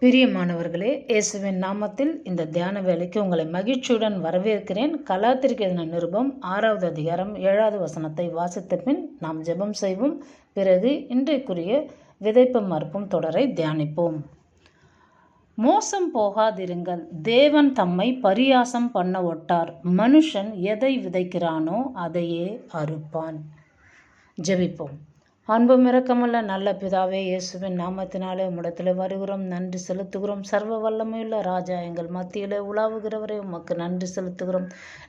பிரியமானவர்களே, இயேசுவின் நாமத்தில் இந்த தியான வேலைக்கு உங்களை மகிழ்ச்சியுடன் வரவேற்கிறேன். கலாத்திற்கு எழுதின நிருபம் 6வது அதிகாரம் 7வது வசனத்தை வாசித்த பின் நாம் ஜெபம் செய்வோம். பிறகு இன்றைக்குரிய விதைப்பும் மறுப்பும் தொடரை தியானிப்போம். மோசம் போகாதிருங்கள், தேவன் தம்மை பரியாசம் பண்ண ஒட்டார். மனுஷன் எதை விதைக்கிறானோ அதையே அறுப்பான். ஜெபிப்போம். அன்பும் இரக்கமுள்ள நல்ல பிதாவே, இயேசுவின் நாமத்தினாலே உம்மிடத்தில் வருகிறோம், நன்றி செலுத்துகிறோம். சர்வ வல்லமையுள்ள ராஜா, எங்கள் மத்தியிலே உலாவுகிறவரை உமக்கு நன்றி செலுத்துகிறோம்.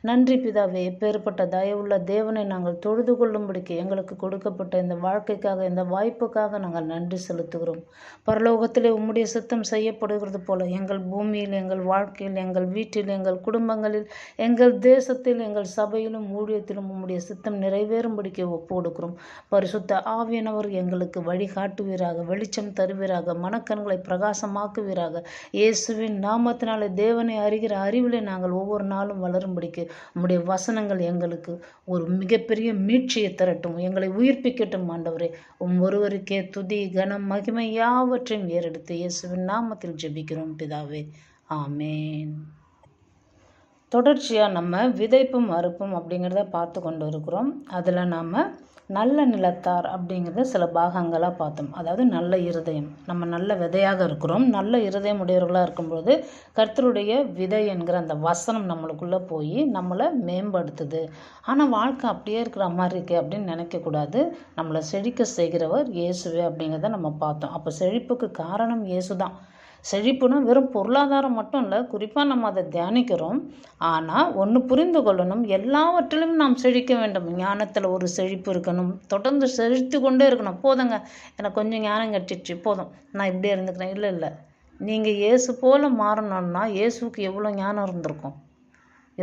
நன்றி பிதாவே, எப்பேற்பட்ட தயவுள்ள தேவனை நாங்கள் தொழுது கொள்ளும்படிக்கு எங்களுக்கு கொடுக்கப்பட்ட இந்த வாழ்க்கைக்காக, இந்த வாய்ப்புக்காக நாங்கள் நன்றி செலுத்துகிறோம். பரலோகத்திலே உம்முடைய சித்தம் செய்யப்படுகிறது போல எங்கள் பூமியில், எங்கள் வாழ்க்கையில், எங்கள் வீட்டில், எங்கள் குடும்பங்களில், எங்கள் தேசத்தில், எங்கள் சபையிலும் ஊழியத்திலும் உம்முடைய சித்தம் நிறைவேறும்படிக்கு ஒப்பு கொடுக்கிறோம். பரிசுத்த ஆவியானவர் எங்களுக்கு வழிகாட்டுவீராக, வெளிச்சம் தருவீராக, மனக்கண்களை பிரகாசமாக்குவீராக. இயேசுவின் நாமத்தினாலே தேவனை அறிகிற அறிவிலே நாங்கள் ஒவ்வொரு நாளும் வளரும்படிக்கு உம்முடைய வசனங்கள் எங்களுக்கு ஒரு மிகப்பெரிய மீட்சியை தரட்டும், எங்களை உயிர்ப்பிக்கட்டும். ஆண்டவரே, ஒருவருக்கே துதி கனம் மகிமை யாவற்றையும் ஏறெடுத்து இயேசுவின் நாமத்தில் ஜெபிக்கிறோம் பிதாவே, ஆமேன். தொடர்ச்சியாக நம்ம விதைப்பும் அறுப்பும் அப்படிங்கிறத பார்த்து கொண்டு இருக்கிறோம். அதில் நாம் நல்ல நிலத்தார் அப்படிங்கிறத சில பாகங்களாக பார்த்தோம். அதாவது நல்ல இருதயம், நம்ம நல்ல விதையாக இருக்கிறோம். நல்ல இருதயம் உடையவர்களாக இருக்கும்போது கர்த்தருடைய விதை என்கிற அந்த வசனம் நம்மளுக்குள்ளே போய் நம்மளை மேம்படுத்துது. ஆனால் வாழ்க்கை அப்படியே இருக்கிற மாதிரி இருக்கே அப்படின்னு நினைக்கக்கூடாது. நம்மளை செழிக்க செய்கிறவர் இயேசுவே அப்படிங்கிறத நம்ம பார்த்தோம். அப்போ செழிப்புக்கு காரணம் இயேசு தான். செழிப்புனா வெறும் பொருளாதாரம் மட்டும் இல்லை, குறிப்பாக நம்ம அதை தியானிக்கிறோம். ஆனால் ஒன்று புரிந்து கொள்ளணும், எல்லாவற்றிலும் நாம் செழிக்க வேண்டும். ஞானத்தில் ஒரு செழிப்பு இருக்கணும், தொடர்ந்து செழித்து கொண்டே இருக்கணும். போதுங்க, எனக்கு கொஞ்சம் ஞானம் கட்டிடுச்சு, போதும், நான் இப்படியே இருந்துக்கிறேன். இல்லை, நீங்கள் இயேசு போல் மாறணும்னா இயேசுக்கு எவ்வளோ ஞானம் இருந்திருக்கும்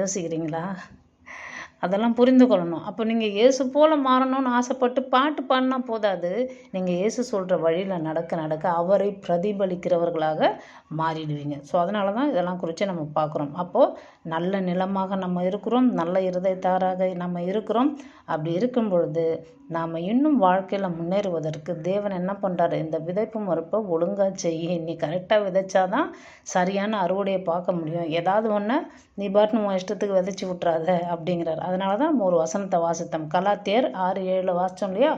யோசிக்கிறீங்களா? அதெல்லாம் புரிந்து கொள்ளணும். அப்போ நீங்கள் இயேசு போல் மாறணும்னு ஆசைப்பட்டு பாட்டு பாடினா போதாது. நீங்கள் இயேசு சொல்கிற வழியில் நடக்க அவரை பிரதிபலிக்கிறவர்களாக மாறிடுவீங்க. ஸோ அதனால தான் இதெல்லாம் குறித்து நம்ம பார்க்குறோம். அப்போது நல்ல நிலமாக நம்ம இருக்கிறோம், நல்ல இருதயத்தாராக நம்ம இருக்கிறோம். அப்படி இருக்கும் பொழுது நாம் இன்னும் வாழ்க்கையில் முன்னேறுவதற்கு தேவன் என்ன பண்ணுறாரு? இந்த விதைப்பு மறுப்பை ஒழுங்காக செய்ய, நீ கரெக்டாக விதைச்சாதான் சரியான அறுவடையை பார்க்க முடியும். ஏதாவது ஒன்று நீ பாட்டு உன் இஷ்டத்துக்கு விதைச்சி விட்றாத அப்படிங்கிறார். அதனால தான் நம்ம ஒரு வசனத்தை வாசித்தோம். கலாத்தியர் 6:7 வாசித்தோம் இல்லையா?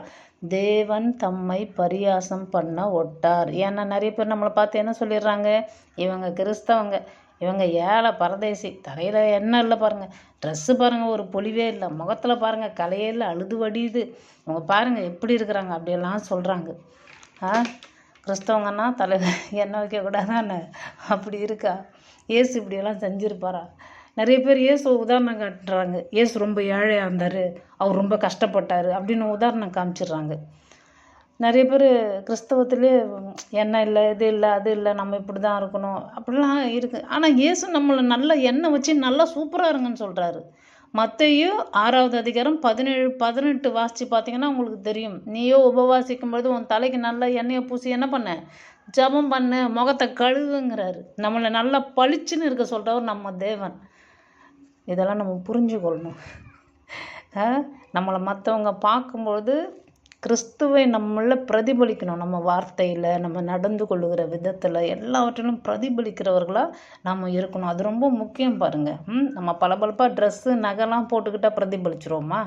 தேவன் தம்மை பரியாசம் பண்ண ஒட்டார். ஏன்னா நிறைய பேர் நம்மளை பார்த்து என்ன சொல்லிடுறாங்க? இவங்க கிறிஸ்தவங்க, இவங்க ஏழை பரதேசி, தலையில் எண்ணெய் இல்லை பாருங்கள், ட்ரெஸ்ஸு பாருங்கள், ஒரு பொலிவே இல்லை, முகத்தில் பாருங்கள் கலையே இல்லை, அழுது வடியுது, அவங்க பாருங்கள் எப்படி இருக்கிறாங்க அப்படியெல்லாம் சொல்கிறாங்க. கிறிஸ்தவங்கன்னா தலையில் எண்ணெய் வைக்கக்கூடாதானே? அப்படி இருக்கா? இயேசு இப்படியெல்லாம் செஞ்சுருப்பாரா? நிறைய பேர் இயேசு உதாரணம் காட்டுறாங்க. இயேசு ரொம்ப ஏழையாக இருந்தார், அவர் ரொம்ப கஷ்டப்பட்டார் அப்படின்னு உதாரணம் காமிச்சிடுறாங்க. நிறைய பேர் கிறிஸ்தவத்திலே எண்ணெய் இல்லை, இது இல்லை, அது இல்லை, நம்ம இப்படி தான் இருக்கணும் அப்படிலாம் இருக்குது. ஆனால் இயேசு நம்மளை நல்ல எண்ணெய் வச்சு நல்லா சூப்பராக இருங்கன்னு சொல்கிறாரு. மத்தேயு 6வது அதிகாரம் 17-18 வாசித்து பார்த்தீங்கன்னா உங்களுக்கு தெரியும். நீயோ உபவாசிக்கும் பொழுது உன் தலைக்கு நல்லா எண்ணெயை பூசி என்ன பண்ண? ஜபம் பண்ணு, முகத்தை கழுவுங்கிறாரு. நம்மளை நல்லா பளிச்சுன்னு இருக்க சொல்கிறவர் நம்ம தேவன். இதெல்லாம் நம்ம புரிஞ்சுக்கொள்ளணும். நம்மளை மற்றவங்க பார்க்கும்பொழுது கிறிஸ்துவை நம்மள பிரதிபலிக்கணும். நம்ம வார்த்தையில், நம்ம நடந்து கொள்ளுகிற விதத்தில், எல்லாவற்றிலும் பிரதிபலிக்கிறவர்களாக நம்ம இருக்கணும். அது ரொம்ப முக்கியம் பாருங்கள். நம்ம பளபளப்பாக ட்ரெஸ்ஸு நகைலாம் போட்டுக்கிட்டால் பிரதிபலிச்சிருவோமா?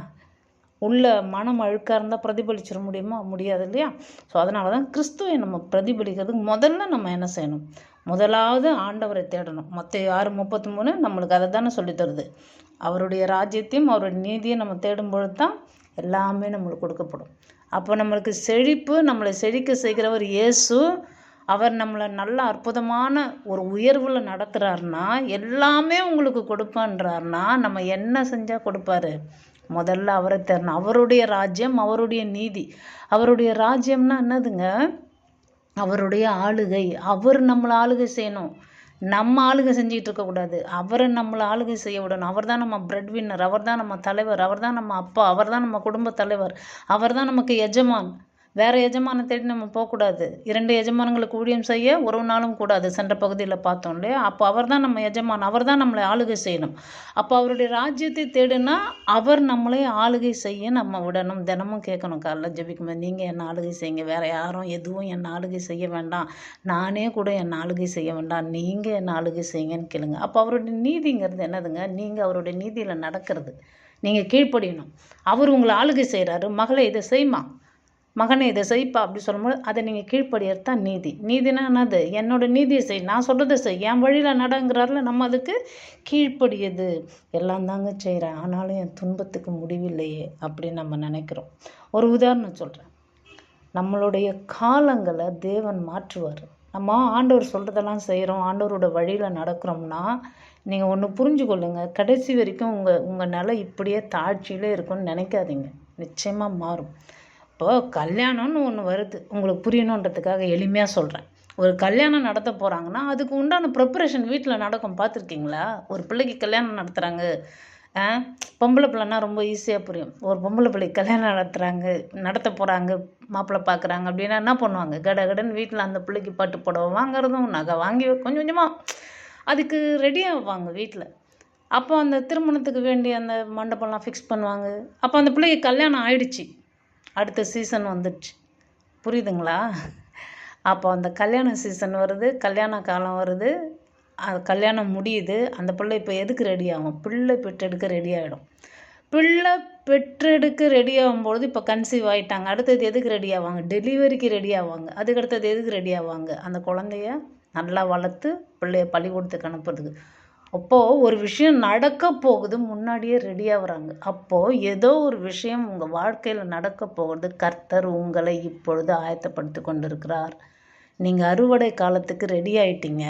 உள்ள மனம் அழுக்காக இருந்தால் பிரதிபலிச்சிட முடியுமா? முடியாது இல்லையா? ஸோ அதனால தான் கிறிஸ்துவை நம்ம பிரதிபலிக்கிறதுக்கு முதல்ல நம்ம என்ன செய்யணும்? முதலாவது ஆண்டவரை தேடணும். மத்தேயு 6:33 நம்மளுக்கு அதை தானே சொல்லி தருது. அவருடைய ராஜ்யத்தையும் அவருடைய நீதியும் நம்ம தேடும் பொழுது தான் எல்லாமே நம்மளுக்கு கொடுக்கப்படும். அப்போ நம்மளுக்கு செழிப்பு, நம்மளை செழிக்க செய்கிறவர் இயேசு. அவர் நம்மளை நல்ல அற்புதமான ஒரு உயர்வில் நடத்துகிறாருன்னா, எல்லாமே உங்களுக்கு கொடுப்பான்றாருன்னா நம்ம என்ன செஞ்சால் கொடுப்பாரு? முதல்ல அவரை தேடணும். அவருடைய ராஜ்யம், அவருடைய நீதி. அவருடைய ராஜ்யம்னா என்னதுங்க? அவருடைய ஆளுகை. அவர் நம்மளை ஆளுகை செய்யணும், நம்ம ஆளுகை செஞ்சுக்கிட்டு இருக்கக்கூடாது. அவரை நம்மளை ஆளுகை செய்ய விடணும். அவர் தான் நம்ம பிரெட் வின்னர், அவர் தான் நம்ம தலைவர், அவர் தான் நம்ம அப்பா, அவர் தான் நம்ம குடும்ப தலைவர், அவர் தான் நமக்கு எஜமான். வேறு எஜமானை தேடி நம்ம போகக்கூடாது. 2 எஜமானங்களுக்கு ஊழியம் செய்ய ஒரு நாளும் கூடாது. சென்ற பகுதியில் பார்த்தோம் இல்லையா? அப்போ அவர் தான் நம்ம எஜமான், அவர் தான் நம்மளை ஆளுகை செய்யணும். அப்போ அவருடைய ராஜ்யத்தை தேடுனா அவர் நம்மளை ஆளுகை செய்ய நம்ம விடணும். தினமும் கேட்கணும் காலைல ஜெபிக்கும்போது, நீங்கள் என்ன ஆளுகை செய்யுங்க, வேறு யாரும் எதுவும் என்ன ஆளுகை செய்ய வேண்டாம், நானே கூட என்ன ஆளுகை செய்ய வேண்டாம், நீங்கள் என்ன ஆளுகை செய்யுங்கன்னு கேளுங்க. அப்போ அவருடைய நீதிங்கிறது என்னதுங்க? நீங்கள் அவருடைய நீதியில் நடக்கிறது, நீங்கள் கீழ்ப்படியணும். அவர் உங்களை ஆளுகை செய்கிறாரு, மகளை இதை செய்யுமா, மகனே இதை செய்ப்பா அப்படி சொல்லும்போது அதை நீங்கள் கீழ்ப்படியறது தான் நீதி. நீதினா என்னது? என்னோட நீதியை செய், நான் சொல்கிறத செய், என் வழியில் நடங்கிறாரில் நம்ம அதுக்கு கீழ்ப்படியது. எல்லாம் தாங்க செய்கிறேன், ஆனாலும் என் துன்பத்துக்கு முடிவில்லையே அப்படின்னு நம்ம நினைக்கிறோம். ஒரு உதாரணம் சொல்கிறேன். நம்மளுடைய காலங்களை தேவன் மாற்றுவார். நம்ம ஆண்டவர் சொல்கிறதெல்லாம் செய்கிறோம், ஆண்டவரோட வழியில் நடக்கிறோம்னா நீங்கள் ஒன்று புரிஞ்சு கொள்ளுங்கள், கடைசி வரைக்கும் உங்கள் நிலை இப்படியே தாழ்ச்சியிலே இருக்கும்னு நினைக்காதீங்க. நிச்சயமாக மாறும். இப்போது கல்யாணம்னு ஒன்று வருது, உங்களுக்கு புரியணுன்றதுக்காக எளிமையாக சொல்கிறேன். ஒரு கல்யாணம் நடத்த போகிறாங்கன்னா அதுக்கு உண்டான ப்ரிப்பரேஷன் வீட்டில் நடக்கும். பார்த்துருக்கீங்களா? ஒரு பிள்ளைக்கு கல்யாணம் நடத்துகிறாங்க, பொம்பளை பிள்ளைன்னா ரொம்ப ஈஸியாக புரியும். ஒரு பொம்பளை பிள்ளைக்கு கல்யாணம் நடத்த போகிறாங்க, மாப்பிள்ளை பார்க்குறாங்க அப்படின்னா என்ன பண்ணுவாங்க? கடன்னு வீட்டில் அந்த பிள்ளைக்கு பட்டு புடவை வாங்குறதும், நகை வாங்கி கொஞ்சம் கொஞ்சமாக அதுக்கு ரெடியாகுவாங்க வீட்டில். அப்போ அந்த திருமணத்துக்கு வேண்டிய அந்த மண்டபம்லாம் ஃபிக்ஸ் பண்ணுவாங்க. அப்போ அந்த பிள்ளைக்கு கல்யாணம் ஆயிடுச்சு, அடுத்த சீசன் வந்துடுச்சு. புரியுதுங்களா? அப்போ அந்த கல்யாண சீசன் வருது, கல்யாண காலம் வருது, கல்யாணம் முடியுது. அந்த பிள்ளை இப்போ எதுக்கு ரெடி ஆகும்? பிள்ளை பெற்றெடுக்க ரெடி ஆகிடும். பிள்ளை பெற்றெடுக்க ரெடி ஆகும்பொழுது இப்போ கன்சீவ் ஆகிட்டாங்க, அடுத்தது எதுக்கு ரெடி ஆவாங்க? டெலிவரிக்கு ரெடி ஆவாங்க. அதுக்கு அடுத்தது எதுக்கு ரெடி ஆவாங்க? அந்த குழந்தைய நல்லா வளர்த்து பிள்ளைய பள்ளிக்கூடத்துக்கு அனுப்புறதுக்கு. அப்போது ஒரு விஷயம் நடக்க போகுது, முன்னாடியே ரெடி ஆகுறாங்க. அப்போது ஏதோ ஒரு விஷயம் உங்கள் வாழ்க்கையில் நடக்க போகுது. கர்த்தர் உங்களை இப்பொழுது ஆயத்தப்படுத்தி கொண்டிருக்கிறார். நீங்கள் அறுவடை காலத்துக்கு ரெடி ஆகிட்டீங்க.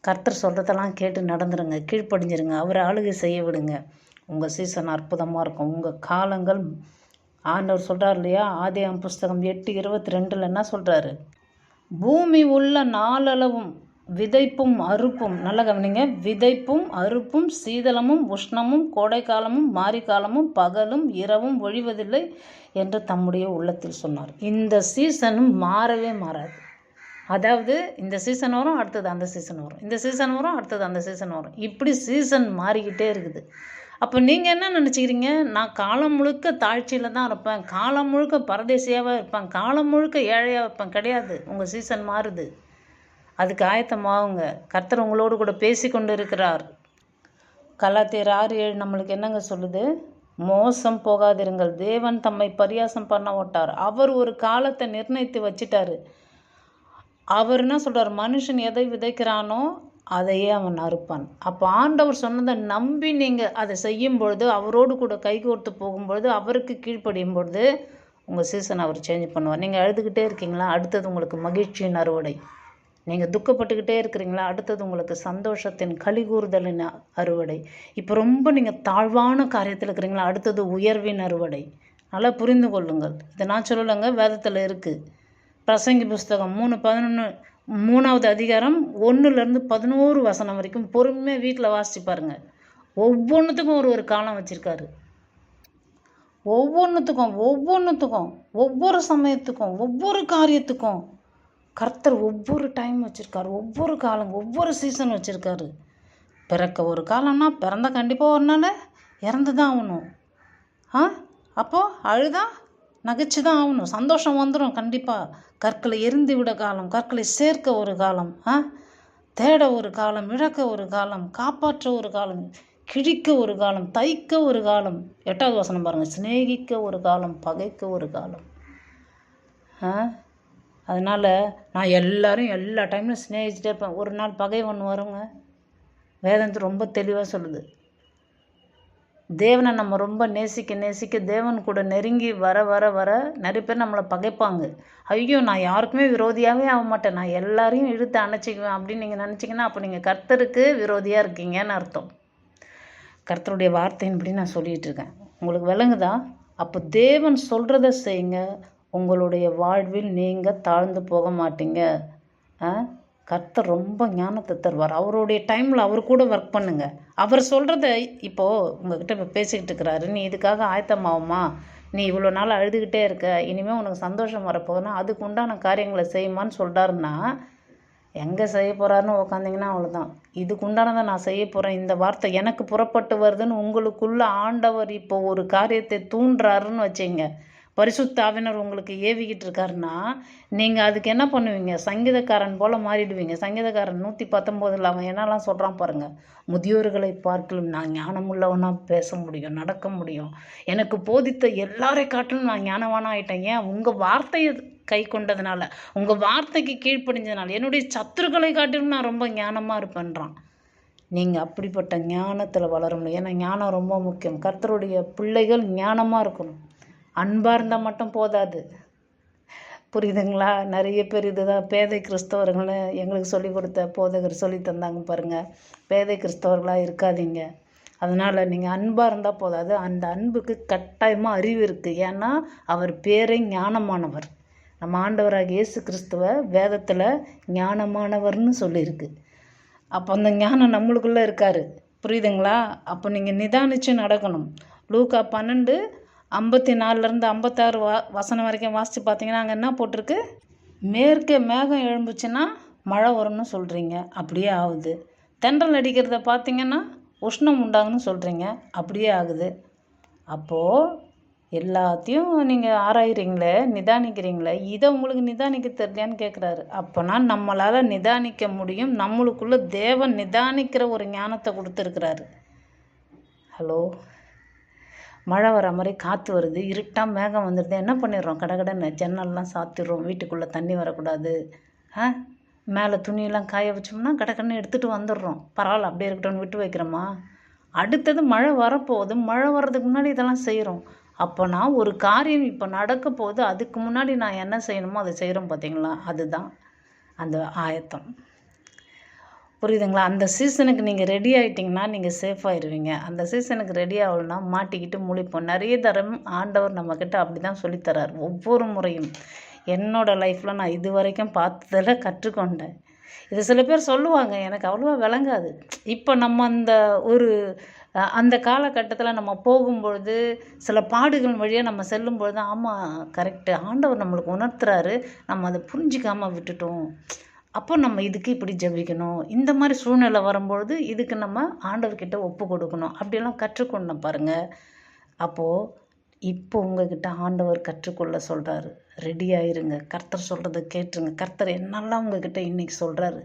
கர்த்தர் சொல்கிறதெல்லாம் கேட்டு நடந்துருங்க, கீழ்ப்படிஞ்சிருங்க, அவரை ஆளுகை செய்ய விடுங்க. உங்கள் சீசன் அற்புதமாக இருக்கும். உங்கள் காலங்கள் ஆண்டவர் சொல்கிறார் இல்லையா? ஆதியாகமம் புஸ்தகம் 8:22 என்ன சொல்கிறாரு? பூமி உள்ள நாளளவும் விதைப்பும் அறுப்பும், நல்லா கவனிங்க, விதைப்பும் அறுப்பும் சீதளமும் உஷ்ணமும் கோடைக்காலமும் மாரிக்காலமும் பகலும் இரவும் ஒழிவதில்லை என்று தம்முடைய உள்ளத்தில் சொன்னார். இந்த சீசனும் மாறவே மாறாது. அதாவது இந்த சீசன் வரும், அடுத்தது அந்த சீசன் வரும், இந்த சீசன் வரும், அடுத்தது அந்த சீசன் வரும், இப்படி சீசன் மாறிக்கிட்டே இருக்குது. அப்போ நீங்கள் என்ன நினச்சிக்கிறீங்க? நான் காலம் முழுக்க தாழ்ச்சியில் தான் இருப்பேன், காலம் முழுக்க பரதேசியாகவே இருப்பேன், காலம் முழுக்க ஏழையாக இருப்பேன். கிடையாது. உங்கள் சீசன் மாறுது, அதுக்கு ஆயத்தமாகுங்க. கர்த்தர் உங்களோடு கூட பேசி கொண்டு இருக்கிறார். கலாத்தியர் 6:7 நம்மளுக்கு என்னங்க சொல்லுது? மோசம் போகாதிருங்கள், தேவன் தம்மை பரியாசம் பண்ண ஓட்டார். அவர் ஒரு காலத்தை நிர்ணயித்து வச்சிட்டாரு. அவர் என்ன சொல்கிறார்? மனுஷன் எதை விதைக்கிறானோ அதையே அவன் அறுப்பான். அப்போ ஆண்டவர் சொன்னதை நம்பி நீங்கள் அதை செய்யும் பொழுது, அவரோடு கூட கைகோர்த்து போகும்பொழுது, அவருக்கு கீழ்ப்படியும் பொழுது உங்கள் சீசன் அவர் சேஞ்ச் பண்ணுவார். நீங்கள் அழுதுகிட்டே இருக்கீங்களா? அடுத்தது உங்களுக்கு மகிழ்ச்சியின் அறுவடை. நீங்கள் துக்கப்பட்டுக்கிட்டே இருக்கிறீங்களா? அடுத்தது உங்களுக்கு சந்தோஷத்தின் கலிகூறுதலின் அறுவடை. இப்போ ரொம்ப நீங்கள் தாழ்வான காரியத்தில் இருக்கிறீங்களா? அடுத்தது உயர்வின் அறுவடை. நல்லா புரிந்து கொள்ளுங்கள். இதை நான் சொல்லலைங்க, வேதத்தில் இருக்குது. பிரசங்கி புஸ்தகம் 3:11 அதிகாரம் 1-11 வரைக்கும் பொறுமையாக வீட்டில் வாசிச்சு பாருங்கள். ஒவ்வொன்றுத்துக்கும் ஒரு காலம் வச்சுருக்காரு. ஒவ்வொன்றுத்துக்கும் ஒவ்வொரு சமயத்துக்கும் ஒவ்வொரு காரியத்துக்கும் கர்த்தர் ஒவ்வொரு டைம் வச்சுருக்காரு, ஒவ்வொரு காலம், ஒவ்வொரு சீசன் வச்சுருக்காரு. பிறக்க ஒரு காலம்னா பிறந்தா கண்டிப்பாக ஒரு நாள் இறந்து தான் ஆகணும். அப்போது அழுதா நகைச்சு தான் ஆகணும், சந்தோஷம் வந்துடும் கண்டிப்பாக. கற்களை எரிந்து விட காலம், கற்களை சேர்க்க ஒரு காலம், தேட ஒரு காலம், இழக்க ஒரு காலம், காப்பாற்ற ஒரு காலம், கிழிக்க ஒரு காலம், தைக்க ஒரு காலம். 8வது வசனம் பாருங்கள். சிநேகிக்க ஒரு காலம், பகைக்க ஒரு காலம். அதனால் நான் எல்லாரும் எல்லா டைம்லையும் சிநேகிச்சுட்டே இருப்பேன். ஒரு நாள் பகை ஒன்று வருங்க. வேதத்து ரொம்ப தெளிவாக சொல்லுது. தேவனை நம்ம ரொம்ப நேசிக்க தேவன் கூட நெருங்கி வர நிறைய பேர் நம்மளை பகைப்பாங்க. ஐயோ, நான் யாருக்குமே விரோதியாகவே ஆக மாட்டேன், நான் எல்லாரையும் இழுத்து அணைச்சிக்குவேன் அப்படின்னு நீங்கள் நினச்சிங்கன்னா அப்போ நீங்கள் கர்த்தருக்கு விரோதியாக இருக்கீங்கன்னு அர்த்தம். கர்த்தருடைய வார்த்தையின்படி நான் சொல்லிகிட்டு இருக்கேன். உங்களுக்கு விளங்குதா? அப்போ தேவன் சொல்கிறத செய்யுங்க, உங்களுடைய வாழ்வில் நீங்கள் தாழ்ந்து போக மாட்டீங்க. கர்த்தர் ரொம்ப ஞானத்தை தருவார். அவருடைய டைமில் அவர் கூட ஒர்க் பண்ணுங்கள். அவர் சொல்கிறத இப்போது உங்கள்கிட்ட இப்போ பேசிக்கிட்டு இருக்கிறாரு, நீ இதுக்காக ஆயத்தமாகுமா, நீ இவ்வளோ நாள் அழுதுகிட்டே இருக்க, இனிமேல் உனக்கு சந்தோஷம் வரப்போகுதுன்னா அதுக்கு உண்டான காரியங்களை செய்யுமான்னு சொல்கிறாருன்னா, எங்கே செய்ய போகிறாருன்னு உக்காந்திங்கன்னா அவ்வளோதான். இதுக்கு உண்டானதை நான் செய்ய போகிறேன், இந்த வார்த்தை எனக்கு புறப்பட்டு வருதுன்னு உங்களுக்குள்ள ஆண்டவர் இப்போ ஒரு காரியத்தை தூண்டுறாருன்னு வச்சுங்க, பரிசுத்த ஆவினர் உங்களுக்கு ஏவிக்கிட்டு இருக்காருன்னா, நீங்கள் அதுக்கு என்ன பண்ணுவீங்க? சங்கீதக்காரன் போல் மாறிடுவீங்க. சங்கீதக்காரன் 119 அவன் என்னெல்லாம் சொல்கிறான் பாருங்கள். முதியோர்களை பார்க்கலும் நான் ஞானமுள்ளவனாக பேச முடியும், நடக்க முடியும், எனக்கு போதித்த எல்லாரை காட்டிலும் நான் ஞானவானா ஆயிட்டேன். ஏன்? உங்கள் வார்த்தையை கை கொண்டதுனால, உங்கள் வார்த்தைக்கு கீழ்ப்படிஞ்சதுனால. என்னுடைய சத்துருக்களை காட்டிலும் நான் ரொம்ப ஞானமாக இருப்பேன்றான். நீங்கள் அப்படிப்பட்ட ஞானத்தில் வளர முடியும். ஏன்னா ஞானம் ரொம்ப முக்கியம். கர்த்தருடைய பிள்ளைகள் ஞானமாக இருக்கணும். அன்பாக இருந்தால் மட்டும் போதாது, புரியுதுங்களா? நிறைய பேர் இதுதான் பேதை கிறிஸ்தவர்கள்னு எங்களுக்கு சொல்லி கொடுத்த போதகர் சொல்லி தந்தாங்க பாருங்கள். பேதை கிறிஸ்தவர்களாக இருக்காதீங்க. அதனால் நீங்கள் அன்பாக இருந்தால் போதாது, அந்த அன்புக்கு கட்டாயமாக அறிவு இருக்குது. ஏன்னா அவர் பேரை ஞானமானவர். நம்ம ஆண்டவராக இயேசு கிறிஸ்துவ வேதத்தில் ஞானமானவர்னு சொல்லியிருக்கு. அப்போ அந்த ஞானம் நம்மளுக்குள்ளே இருக்கார், புரியுதுங்களா? அப்போ நீங்கள் நிதானித்து நடக்கணும். லூக்கா 12:54 56 வசனம் வரைக்கும் வாசித்து பார்த்தீங்கன்னா அங்கே என்ன போட்டிருக்கு? மேற்கே மேகம் எழும்புச்சுன்னா மழை வரும்னு சொல்கிறீங்க, அப்படியே ஆகுது. தென்றல் அடிக்கிறத பார்த்தீங்கன்னா உஷ்ணம் உண்டாகுன்னு சொல்கிறீங்க, அப்படியே ஆகுது. அப்போது எல்லாத்தையும் நீங்கள் ஆராயிறீங்களே, நிதானிக்கிறீங்களே, இதை உங்களுக்கு நிதானிக்க தெரியலையான்னு கேட்குறாரு. அப்போனா நம்மளால் நிதானிக்க முடியும். நம்மளுக்குள்ளே தேவன் நிதானிக்கிற ஒரு ஞானத்தை கொடுத்துருக்குறாரு. ஹலோ, மழை வர மாதிரி காற்று வருது, இருட்டாக மேகம் வந்துடுது, என்ன பண்ணிடுறோம்? கடகடன்னு ஜன்னல்லாம் சாத்திடுறோம், வீட்டுக்குள்ளே தண்ணி வரக்கூடாது. மேலே துணியெல்லாம் காய வச்சோம்னா கடகடன்னு எடுத்துகிட்டு வந்துடுறோம். பரவாயில்ல அப்படியே இருக்கட்டும்னு விட்டு வைக்கிறோமா? அடுத்தது மழை வரப்போகுது, மழை வர்றதுக்கு முன்னாடி இதெல்லாம் செய்கிறோம். அப்போனா ஒரு காரியம் இப்போ நடக்க போகுது, அதுக்கு முன்னாடி நான் என்ன செய்யணுமோ அதை செய்கிறோம் பார்த்தீங்களா? அதுதான் அந்த ஆயத்தம், புரியுதுங்களா? அந்த சீசனுக்கு நீங்கள் ரெடி ஆகிட்டிங்கன்னா நீங்கள் சேஃபாகிடுவீங்க. அந்த சீசனுக்கு ரெடி ஆகலைன்னா மாட்டிக்கிட்டு முழிப்போம். நிறைய தரம் ஆண்டவர் நம்மக்கிட்ட அப்படி தான் சொல்லித்தரார் ஒவ்வொரு முறையும். என்னோடய லைஃப்பில் நான் இது வரைக்கும் பார்த்ததில் கற்றுக்கொண்டேன். இது சில பேர் சொல்லுவாங்க, எனக்கு அவ்வளோவா விளங்காது. இப்போ நம்ம அந்த காலகட்டத்தில் நம்ம போகும்பொழுது சில பாடுகள் வழியாக நம்ம செல்லும்பொழுது ஆமாம் கரெக்டு, ஆண்டவர் நம்மளுக்கு உணர்த்துறாரு, நம்ம அதை புரிஞ்சிக்காமல் விட்டுட்டோம், அப்போ நம்ம இதுக்கு இப்படி ஜெபிக்கணும், இந்த மாதிரி சூழ்நிலை வரும்பொழுது இதுக்கு நம்ம ஆண்டவர்கிட்ட ஒப்பு கொடுக்கணும், அப்படியெல்லாம் கற்றுக்கொண்டோம் பாருங்கள். அப்போது இப்போ உங்ககிட்ட ஆண்டவர் கற்றுக்கொள்ள சொல்கிறாரு, ரெடி ஆயிருங்க, கர்த்தர் சொல்கிறத கேட்டுருங்க. கர்த்தர் என்னெல்லாம் உங்ககிட்ட இன்றைக்கி சொல்கிறாரு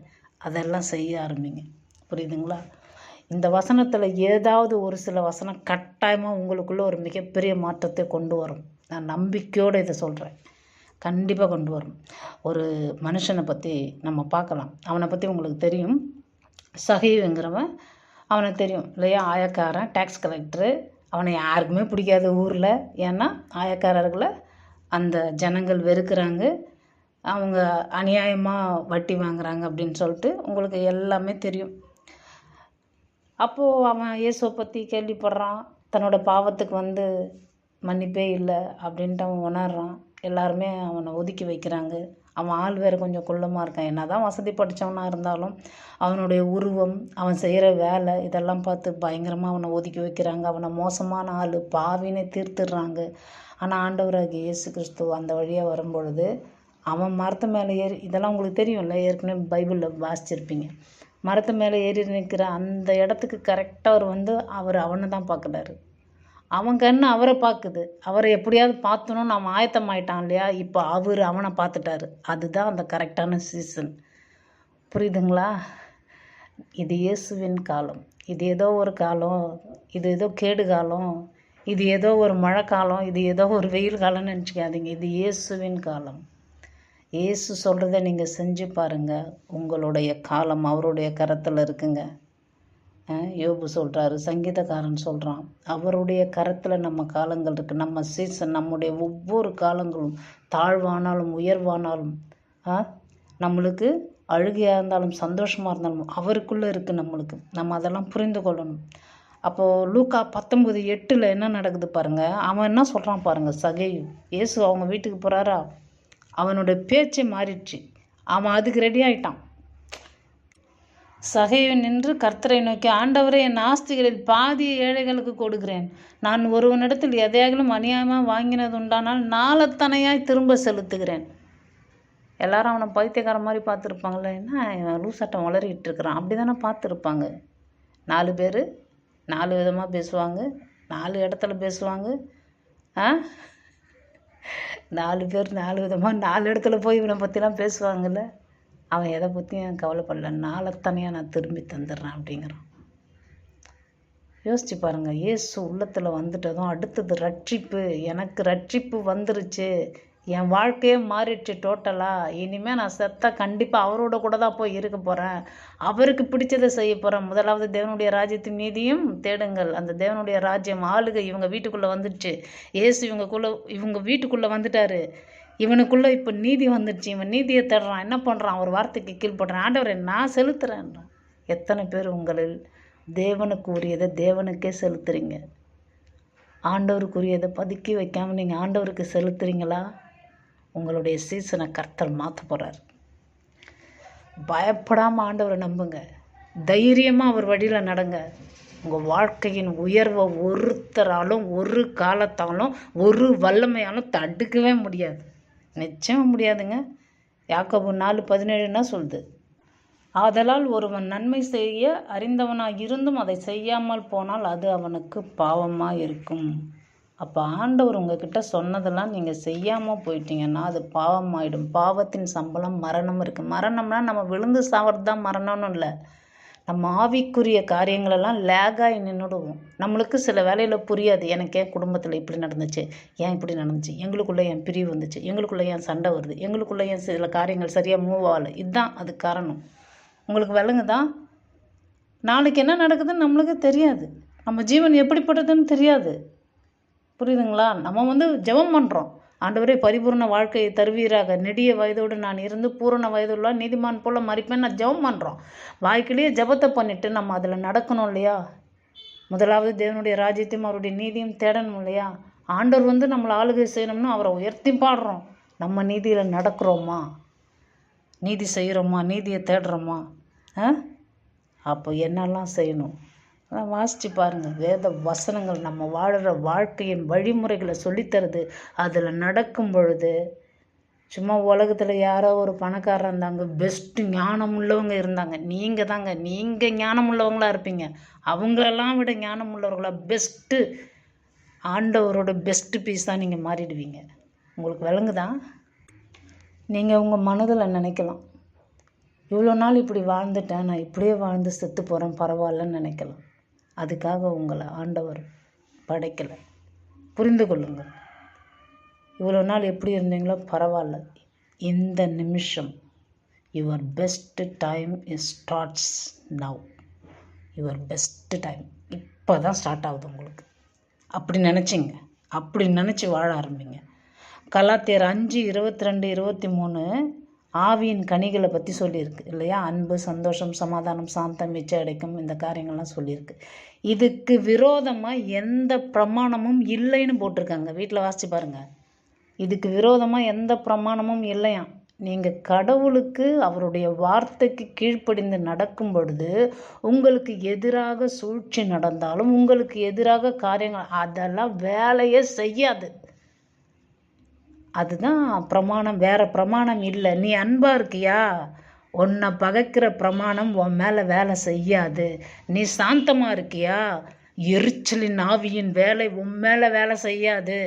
அதெல்லாம் செய்ய ஆரம்பிங்க, புரியுதுங்களா? இந்த வசனத்தில் ஏதாவது ஒரு சில வசனம் கட்டாயமாக உங்களுக்குள்ளே ஒரு மிகப்பெரிய மாற்றத்தை கொண்டு வரும். நான் நம்பிக்கையோடு இதை சொல்கிறேன், கண்டிப்பாக கொண்டு வரும். ஒரு மனுஷனை பற்றி நம்ம பார்க்கலாம். அவனை பற்றி உங்களுக்கு தெரியும், சகீவுங்கிறவன். அவனை தெரியும் இல்லையா? ஆயக்காரன், டேக்ஸ் கலெக்டரு. அவனை யாருக்குமே பிடிக்காத ஊரில். ஏன்னா ஆயக்காரர்களை அந்த ஜனங்கள் வெறுக்கிறாங்க, அவங்க அநியாயமாக வட்டி வாங்குறாங்க அப்படின்னு சொல்லிட்டு உங்களுக்கு எல்லாமே தெரியும். அப்போது அவன் இயேசுவை பற்றி கேள்விப்படுறான், தன்னோட பாவத்துக்கு மன்னிப்பே இல்லை அப்படின்ட்டு அவன் உணர்றான். எல்லாருமே அவனை ஒதுக்கி வைக்கிறாங்க. அவன் ஆள் வேறு கொஞ்சம் குள்ளமாக இருக்கான். என்ன தான் வசதி படித்தவனாக இருந்தாலும் அவனுடைய உருவம், அவன் செய்கிற வேலை இதெல்லாம் பார்த்து பயங்கரமாக அவனை ஒதுக்கி வைக்கிறாங்க. அவனை மோசமான ஆள், பாவினை தீர்த்துடுறாங்க. ஆனால் ஆண்டவராகிய இயேசு கிறிஸ்து அந்த வழியாக வரும்பொழுது அவன் மரத்து மேலே ஏறி, இதெல்லாம் உங்களுக்கு தெரியும்ல, ஏற்கனவே பைபிளில் வாசிச்சிருப்பீங்க. மரத்து மேலே ஏறி நிற்கிற அந்த இடத்துக்கு கரெக்டாக அவர் அவனை தான் பார்க்குறாரு. அவன் கண்ணு அவரை பார்க்குது. அவரை எப்படியாவது பார்த்தணும்னு அவன் ஆயத்தமாயிட்டான் இல்லையா? இப்போ அவனை பார்த்துட்டாரு. அதுதான் அந்த கரெக்டான சீசன், புரியுதுங்களா? இது இயேசுவின் காலம். இது ஏதோ ஒரு காலம், இது ஏதோ கேடு காலம், இது ஏதோ ஒரு மழை காலம், இது ஏதோ ஒரு வெயில் காலம்னு நினச்சிக்காதீங்க. இது இயேசுவின் காலம். இயேசு சொல்கிறத நீங்கள் செஞ்சு பாருங்கள். உங்களுடைய காலம் அவருடைய கரத்தில் இருக்குங்க. யோபு சொல்கிறாரு, சங்கீதக்காரன் சொல்கிறான், அவருடைய கரத்தில் நம்ம காலங்கள் இருக்குது. நம்ம சீசன், நம்முடைய ஒவ்வொரு காலங்களும் தாழ்வானாலும் உயர்வானாலும் நம்மளுக்கு அழுகையாக இருந்தாலும் சந்தோஷமாக இருந்தாலும் அவருக்குள்ளே இருக்குது நம்மளுக்கு. நம்ம அதெல்லாம் புரிந்து கொள்ளணும். அப்போது லூக்கா 19:8 என்ன நடக்குது பாருங்கள். அவன் என்ன சொல்கிறான் பாருங்கள். சகேயு, இயேசு அவங்க வீட்டுக்கு போகிறாரா, அவனுடைய பேச்சே மாறிடுச்சு. அவன் அதுக்கு ரெடி ஆகிட்டான். சகையை நின்று கர்த்தரை நோக்கி, ஆண்டவரே, என் ஆஸ்திகளில் பாதியை ஏழைகளுக்கு கொடுக்கிறேன். நான் ஒருவனிடத்தில் எதையாகிலும் அநியாயமாக வாங்கினது உண்டானால் நாளத்தனையாய் திரும்ப செலுத்துகிறேன். எல்லாரும் அவனை பைத்தியக்கார மாதிரி பார்த்துருப்பாங்களே, என்ன இவன் லூசாட்டம் வளரிட்டு இருக்கிறான், அப்படி தானே பார்த்துருப்பாங்க. 4 பேர் 4 விதமாக பேசுவாங்க, 4 இடத்துல பேசுவாங்க. 4 பேர் 4 விதமாக 4 இடத்துல போய் இவனை பற்றிலாம் பேசுவாங்கள்ல. அவன் எதை பற்றியும் கவலைப்படல, நாளைத்தனையாக நான் திரும்பி தந்துடுறேன் அப்படிங்கிறான். யோசிச்சு பாருங்கள், இயேசு உள்ளத்தில் வந்துட்டதும் அடுத்தது ரட்சிப்பு. எனக்கு ரட்சிப்பு வந்துருச்சு, என் வாழ்க்கையே மாறிடுச்சு டோட்டலாக. இனிமேல் நான் செத்தா கண்டிப்பாக அவரோட கூட தான் போய் இருக்க போகிறேன், அவருக்கு பிடிச்சதை செய்ய போகிறேன். முதலாவது தேவனுடைய ராஜ்யத்தின் நீதியும் தேடுங்கள். அந்த தேவனுடைய ராஜ்யம் ஆளுகை இவங்க வீட்டுக்குள்ளே வந்துடுச்சு. இயேசு இவங்க வீட்டுக்குள்ளே வந்துட்டாரு. இவனுக்குள்ளே இப்போ நீதி வந்துடுச்சு. இவன் நீதியை தேடுறான். என்ன பண்ணுறான்? ஒரு வார்த்தைக்கு கீழ்படுறான். ஆண்டவரே, நான் செலுத்துகிறேன்றான். எத்தனை பேர் உங்களில் தேவனுக்கு உரியதை தேவனுக்கே செலுத்துறீங்க? ஆண்டவருக்குரியதை பதுக்கி வைக்காமல் நீங்கள் ஆண்டவருக்கு செலுத்துறீங்களா? உங்களுடைய சீசனை கர்த்தர் மாற்ற போகிறார். பயப்படாமல் ஆண்டவரை நம்புங்க, தைரியமாக அவர் வழியில் நடங்க. உங்கள் வாழ்க்கையின் உயர்வை ஒருத்தராலும் ஒரு காலத்தாலும் ஒரு வல்லமையாலும் தடுக்கவே முடியாது. நிச்சயம் முடியாதுங்க. யாக்கோபு 4:17 சொல்லுது, ஆதலால் ஒருவன் நன்மை செய்ய அறிந்தவனாக இருந்தும் அதை செய்யாமல் போனால் அது அவனுக்கு பாவமாக இருக்கும். அப்போ ஆண்டவர் உங்ககிட்ட சொன்னதெல்லாம் நீங்கள் செய்யாமல் போயிட்டீங்கன்னா அது பாவமாயிடும். பாவத்தின் சம்பளம் மரணம் இருக்குது. மரணம்னா நம்ம விழுந்து சாவது தான் மரணம்னு இல்லை. நம்ம ஆவிக்குரிய காரியங்களெல்லாம் லேகாகி நின்றுடுவோம். நம்மளுக்கு சில வேலையில் புரியாது. எனக்கு ஏன் குடும்பத்தில் இப்படி நடந்துச்சு, ஏன் இப்படி நடந்துச்சு, எங்களுக்குள்ளே ஏன் பிரிவு வந்துச்சு, எங்களுக்குள்ளே ஏன் சண்டை வருது, எங்களுக்குள்ளே ஏன் சில காரியங்கள் சரியாக மூவ் ஆகலை. இதுதான் அது காரணம். உங்களுக்கு விளங்குதான்? நாளைக்கு என்ன நடக்குதுன்னு நம்மளுக்கு தெரியாது. நம்ம ஜீவன் எப்படிப்பட்டதுன்னு தெரியாது. புரியுதுங்களா? நம்ம ஜெபம் பண்ணுறோம், ஆண்டவரே பரிபூர்ண வாழ்க்கையை தருவீராக, நெடிய வயதோடு நான் இருந்து பூரண வயதுள்ள நீதிமான் போல் மறிப்பேன். நான் ஜெபம் பண்ணுறோம். வாய்க்கிலேயே ஜெபத்தை பண்ணிவிட்டு நம்ம அதில் நடக்கணும் இல்லையா? முதலாவது தேவனுடைய ராஜ்யத்தையும் அவருடைய நீதியும் தேடணும் இல்லையா? ஆண்டவர் நம்மளை ஆளுகை செய்யணும்னு அவரை உயர்த்தி பாடுறோம். நம்ம நீதியில் நடக்கிறோமா? நீதி செய்கிறோமா? நீதியை தேடுறோமா? அப்போ என்னெல்லாம் செய்யணும் அதான் வாசித்து பாருங்கள். வேத வசனங்கள் நம்ம வாழ்கிற வாழ்க்கையின் வழிமுறைகளை சொல்லித்தருது. அதில் நடக்கும் பொழுது சும்மா உலகத்தில் யாரோ ஒரு பணக்காரர் இருந்தாங்க, பெஸ்ட்டு ஞானம் உள்ளவங்க இருந்தாங்க. நீங்கள் ஞானம் உள்ளவங்களாக இருப்பீங்க. அவங்களெல்லாம் விட ஞானம் உள்ளவர்களாக பெஸ்ட்டு ஆண்டவரோட பெஸ்ட்டு பீஸ் தான் நீங்கள் மாறிடுவீங்க. உங்களுக்கு விளங்குதான்? நீங்கள் உங்கள் மனதில் நினைக்கலாம், இவ்வளோ நாள் இப்படி வாழ்ந்துட்டேன், நான் இப்படியே வாழ்ந்து செத்து போகிறேன், பரவாயில்லன்னு நினைக்கலாம். அதுக்காக உங்களை ஆண்டவர் படைக்கலை. புரிந்து கொள்ளுங்கள். இவ்வளோ நாள் எப்படி இருந்தீங்களோ பரவாயில்ல. இந்த நிமிஷம் your best time starts now. Your best time இப்போ தான் ஸ்டார்ட் ஆகுது உங்களுக்கு. அப்படி நினச்சிங்க, அப்படி நினச்சி வாழ ஆரம்பிங்க. கலாத்தியர் 5:22-23 ஆவியின் கனிகளை பற்றி சொல்லியிருக்கு இல்லையா? அன்பு, சந்தோஷம், சமாதானம், சாந்தம், மிச்ச அடைக்கும், இந்த காரியங்கள்லாம் சொல்லியிருக்கு. இதுக்கு விரோதமாக எந்த பிரமாணமும் இல்லைன்னு போட்டிருக்காங்க. வீட்டில் வாசித்து பாருங்கள். இதுக்கு விரோதமாக எந்த பிரமாணமும் இல்லையாம். நீங்கள் கடவுளுக்கு அவருடைய வார்த்தைக்கு கீழ்ப்படிந்து நடக்கும் பொழுது உங்களுக்கு எதிராக சூழ்ச்சி நடந்தாலும், உங்களுக்கு எதிராக காரியங்கள் அதெல்லாம் வேலையே செய்யாது. அதுதான் பிரமாணம், வேறு பிரமாணம் இல்லை. நீ அன்பாக இருக்கியா, உன்னை பகைக்கிற பிரமாணம் உன் மேலே வேலை செய்யாது. நீ சாந்தமாக இருக்கியா, எரிச்சலின் ஆவியின் வேலை உன் மேலே வேலை செய்யாது.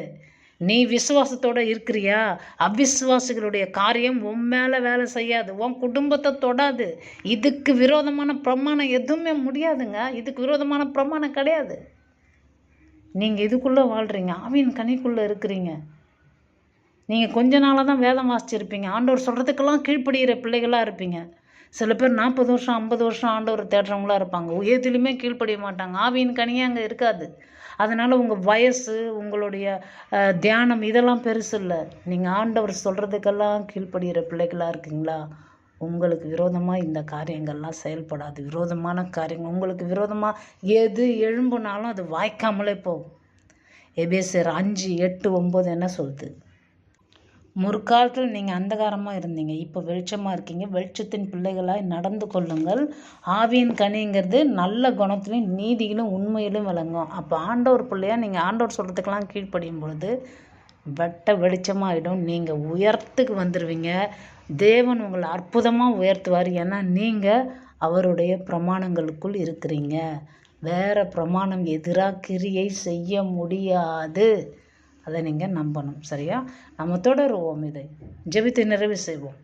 நீ விசுவாசத்தோடு இருக்கிறியா, அவிசுவாசிகளுடைய காரியம் உன் மேலே வேலை செய்யாது, உன் குடும்பத்தை தொடாது. இதுக்கு விரோதமான பிரமாணம் எதுவுமே முடியாதுங்க. இதுக்கு விரோதமான பிரமாணம் கிடையாது. நீங்கள் இதுக்குள்ளே வாழ்கிறீங்க, ஆவியின் கனிக்குள்ளே இருக்கிறீங்க. நீங்கள் கொஞ்ச நாளாக தான் வேதம் வாசிச்சிருப்பீங்க, ஆண்டவர் சொல்கிறதுக்கெல்லாம் கீழ்ப்படுகிற பிள்ளைகளாக இருப்பீங்க. சில பேர் 40 வருஷம் 50 வருஷம் ஆண்டவர் தேடுறவங்களாக இருப்பாங்க. எதுலையுமே கீழ்ப்படிய மாட்டாங்க. ஆவியின் கனியே அங்கே இருக்காது. அதனால் உங்கள் வயசு, உங்களுடைய தியானம் இதெல்லாம் பெருசு இல்லை. நீங்கள் ஆண்டவர் சொல்கிறதுக்கெல்லாம் கீழ்ப்படுகிற பிள்ளைகளாக இருக்கீங்களா? உங்களுக்கு விரோதமாக இந்த காரியங்கள்லாம் செயல்படாது. விரோதமான காரியங்கள் உங்களுக்கு விரோதமாக எது எழும்புனாலும் அது வாய்க்காமலே போகும். எபேசியர் 5:8-9 என்ன சொல்லுது? முற்காலத்தில் நீங்கள் அந்தகாரமாக இருந்தீங்க, இப்போ வெளிச்சமாக இருக்கீங்க. வெளிச்சத்தின் பிள்ளைகளாய் நடந்து கொள்ளுங்கள். ஆவியின் கனிங்கிறது நல்ல குணத்திலும் நீதியிலும் உண்மையிலும் விளங்கும். அப்போ ஆண்டவர் பிள்ளையாக நீங்கள் ஆண்டவர் சொல்கிறதுக்கெல்லாம் கீழ்ப்படியும் பொழுது வெளிச்சமாகிடும். நீங்கள் உயரத்துக்கு வந்துடுவீங்க. தேவன் உங்களை அற்புதமாக உயர்த்துவார். ஏன்னா நீங்கள் அவருடைய பிரமாணங்களுக்குள் இருக்கிறீங்க. வேறு பிரமாணம் எதிராக கிரியை செய்ய முடியாது. அதை நீங்கள் நம்பணும். சரியா? நம்ம தொடருவோம். இதை ஜெபித்து நிறைவு செய்வோம்.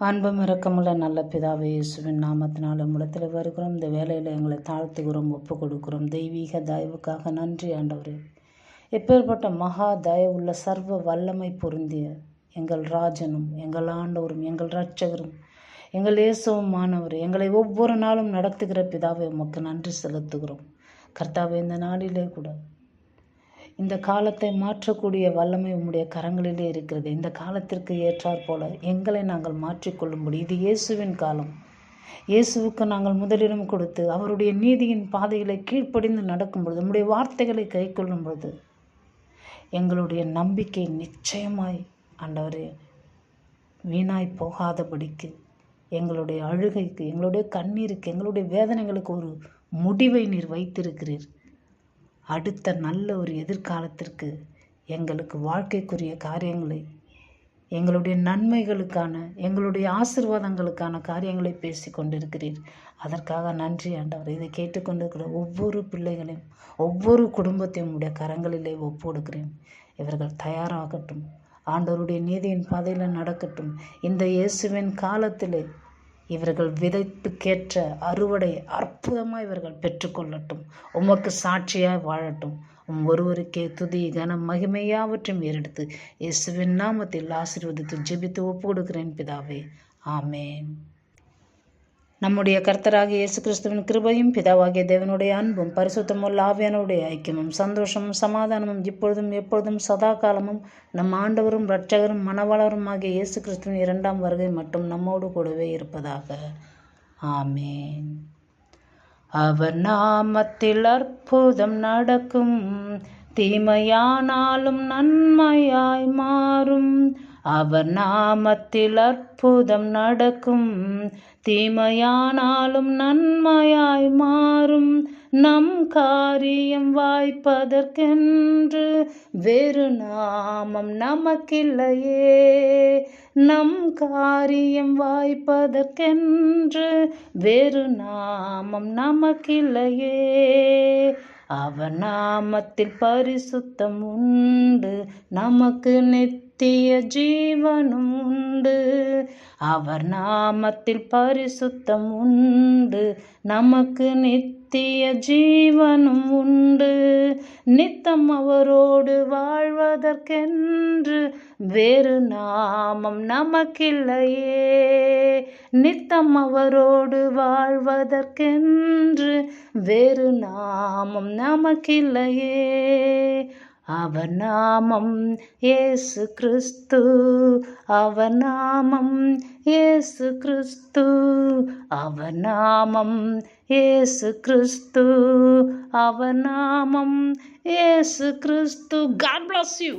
அன்பும் இரக்கமுள்ள நல்ல பிதாவே, இயேசுவின் நாமத்தினால் உம்மிடத்தில் வருகிறோம். இந்த வேலையில் எங்களை தாழ்த்துகிறோம், ஒப்பு கொடுக்கிறோம். தெய்வீக தயவுக்காக நன்றி ஆண்டவரே. எப்பேற்பட்ட மகா தயவுள்ள சர்வ வல்லமை பொருந்திய எங்கள் ராஜனும் எங்கள் ஆண்டவரும் எங்கள் இரட்சகரும் எங்கள் இயேசுவும் மாணவர் எங்களை ஒவ்வொரு நாளும் நடத்துகிற பிதாவை உமக்கு நன்றி செலுத்துகிறோம். கர்த்தாவே, இந்த நாளிலே கூட இந்த காலத்தை மாற்றக்கூடிய வல்லமை உம்முடைய கரங்களிலே இருக்கிறது. இந்த காலத்திற்கு ஏற்றாற் போல எங்களை நாங்கள் மாற்றிக்கொள்ளும்படி இது இயேசுவின் காலம். இயேசுவுக்கு நாங்கள் முதலிடம் கொடுத்து அவருடைய நீதியின் பாதைகளை கீழ்ப்படிந்து நடக்கும் பொழுது, நம்முடைய வார்த்தைகளை கை கொள்ளும் பொழுது எங்களுடைய நம்பிக்கை நிச்சயமாய் ஆண்டவரே வீணாய் போகாதபடிக்கு, எங்களுடைய அழுகைக்கு, எங்களுடைய கண்ணீருக்கு, எங்களுடைய வேதனைகளுக்கு ஒரு முடிவை நீர் வைத்திருக்கிறீர். அடுத்த நல்ல ஒரு எதிர்காலத்திற்கு எங்களுக்கு வாழ்க்கைக்குரிய காரியங்களை, எங்களுடைய நன்மைகளுக்கான, எங்களுடைய ஆசீர்வாதங்களுக்கான காரியங்களை பேசி கொண்டிருக்கிறீர். அதற்காக நன்றி ஆண்டவர். இதை கேட்டுக்கொண்டிருக்கிற ஒவ்வொரு பிள்ளைகளையும், ஒவ்வொரு குடும்பத்தையும் உடைய கரங்களிலே ஒப்புக்கொடுக்கிறேன். இவர்கள் தயாராகட்டும், ஆண்டவருடைய நீதியின் பாதையில் நடக்கட்டும். இந்த இயேசுவின் காலத்திலே இவர்கள் விதைப்புக்கேற்ற அறுவடை அற்புதமாக இவர்கள் பெற்றுக்கொள்ளட்டும். உமக்கு சாட்சியாய் வாழட்டும். ஒருவருக்கே துதி கனம் மகிமையாவற்றையும் ஏறெடுத்து இயேசுவின் நாமத்தில் ஆசீர்வதித்து ஜெபித்து ஒப்பு கொடுக்கிறேன் பிதாவே. ஆமேன். நம்முடைய கர்த்தராகிய இயேசு கிறிஸ்துவின் கிருபையும் பிதாவாகிய தேவனுடைய அன்பும் பரிசுத்தமுள்ள ஆவியானுடைய ஐக்கியமும் சந்தோஷமும் சமாதானமும் இப்பொழுதும் எப்பொழுதும் சதா காலமும் நம் ஆண்டவரும் இரட்சகரும் மணவாளரும் ஆகிய இயேசு கிறிஸ்துவின் 2ஆம் வருகை மட்டும் நம்மோடு கூடவே இருப்பதாக. ஆமேன். அவர் நாமத்தில் அற்புதம் நடக்கும், தீமையானாலும் நன்மையாய் மாறும். அவர் நாமத்தில் அற்புதம் நடக்கும், தீமையானாலும் நன்மையாய் மாறும். நம் காரியம் வாய்ப்பதற்கென்று வேறு நாமம் நமக்கில்லையே. நம் காரியம் வாய்ப்பதற்கென்று வேறு நாமம் நமக்கில்லையே. அவர் நாமத்தில் பரிசுத்தம் உண்டு, நமக்கு நித்திய ஜீவனும் உண்டு. அவர் நாமத்தில் பரிசுத்தம் உண்டு, நமக்கு நித்திய ஜீவனும் உண்டு. நித்தம் அவரோடு வாழ்வதற்கென்று வேறு நாமம் நமக்கில்லையே. நித்தம் அவரோடு வாழ்வதற்கென்று வேறு நாமம் நமக்கில்லையே. அவர் நாமம் இயேசு கிறிஸ்து, அவர் நாமம் இயேசு கிறிஸ்து, அவர் நாமம் இயேசு கிறிஸ்து, அவர் நாமம் இயேசு கிறிஸ்து. God bless you.